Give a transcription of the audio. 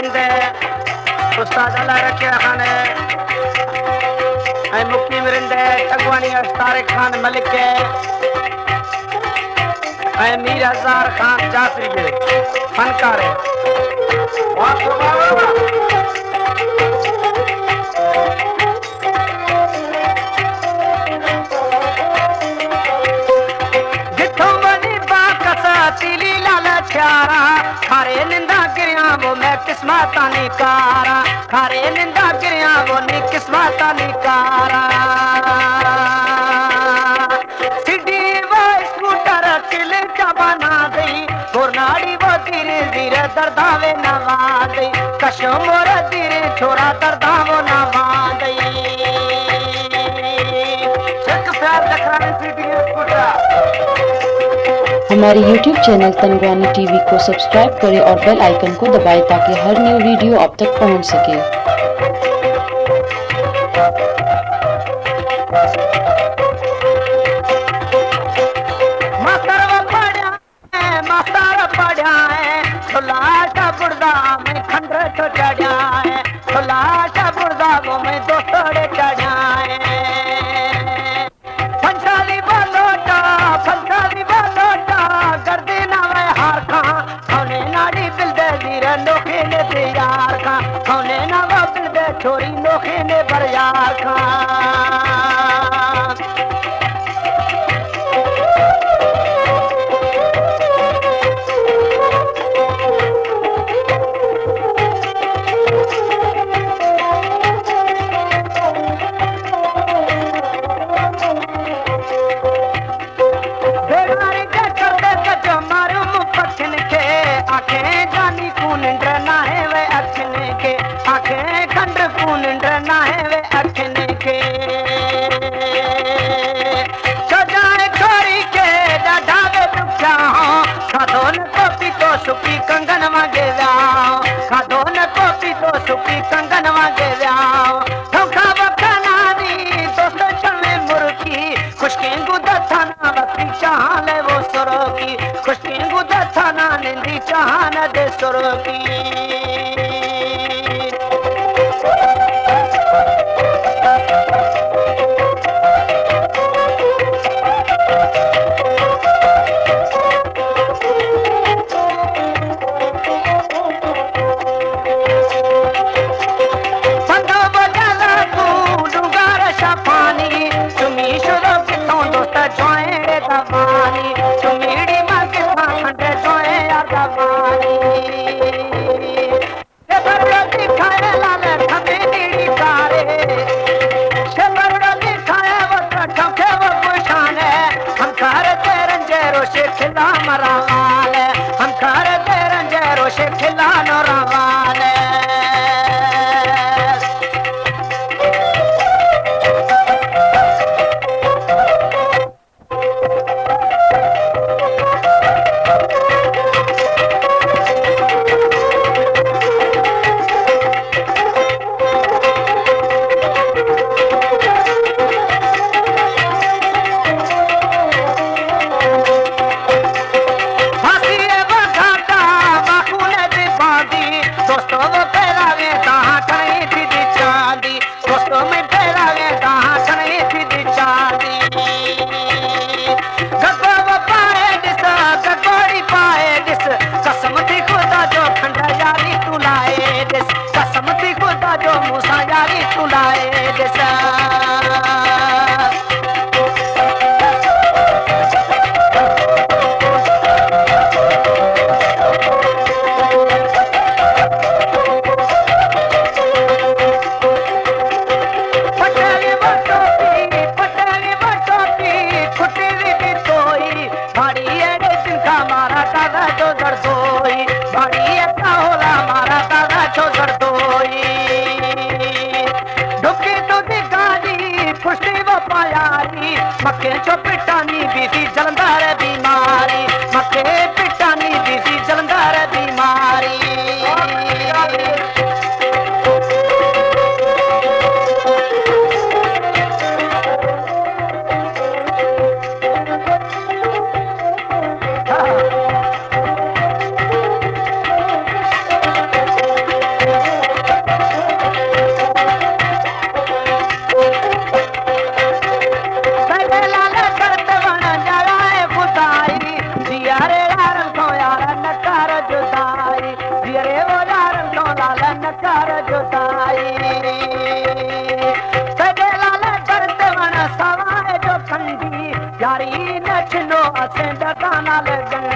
परिंदे उस्ताद अल्लाह रखे खाने ऐ मुकीम रिंदे चगवानी तारिक खान मलिक के ऐ मीर हजार खान जाफरी के फनकार है खारे निंदा गिरिया वो मैं किस्मता निकारा खारे निंदा गिरिया वो नी किस्मता निकारा सिटी वो स्कूटर किल बना दई गोरनाड़ी वो धीरे धीरे दर्दावे नवा दई कशो मोर धीरे छोरा दर्दावो नवा दई एक प्यार दखराने सिटी स्कूटर। हमारे YouTube चैनल तनगवानी टीवी को सब्सक्राइब करें और बेल आइकन को दबाएं ताकि हर न्यू वीडियो आप तक पहुंच सके। मास्टर पढ़ा है खुलासा बुर्दा में खंडर तो चढ़ा है खुलासा बुर्दा में दोस्तोड़े चढ़ा है फंसाली बोलोटा गर्दे ना वे हार खा होने नाड़ी दिल दे जीरा नोखे ने यार खा होने ना वो दिल दे छोरी नोखे ने बर यार खा सुखी कंगन मांगे व्याओ खादो न कोपी तो सुखी कंगन मांगे व्याओ धोखा बखनानी दोस्त चले मुर्गी खुशकी गुदा थाना बकरी चाहन ले वो सुरोगी खुशकी गुदा थाना निंदी चाहन दे सुरोगी हम कर दे रंजे रोशे खिलानो रवाले मक्के चो पिटानी बीसी जलंधर बीमारी मक्के पिटानी बीसी जलंधर बीमारी सगे लाल करते बन जगाए खुदाई जियारे यार तो यार न कर जुदाई जियारे वो यार तो लाल न कर जुदाई सगे लाल करते बन सवाए जो खंडी यारी न छिनो असें डकाना लगन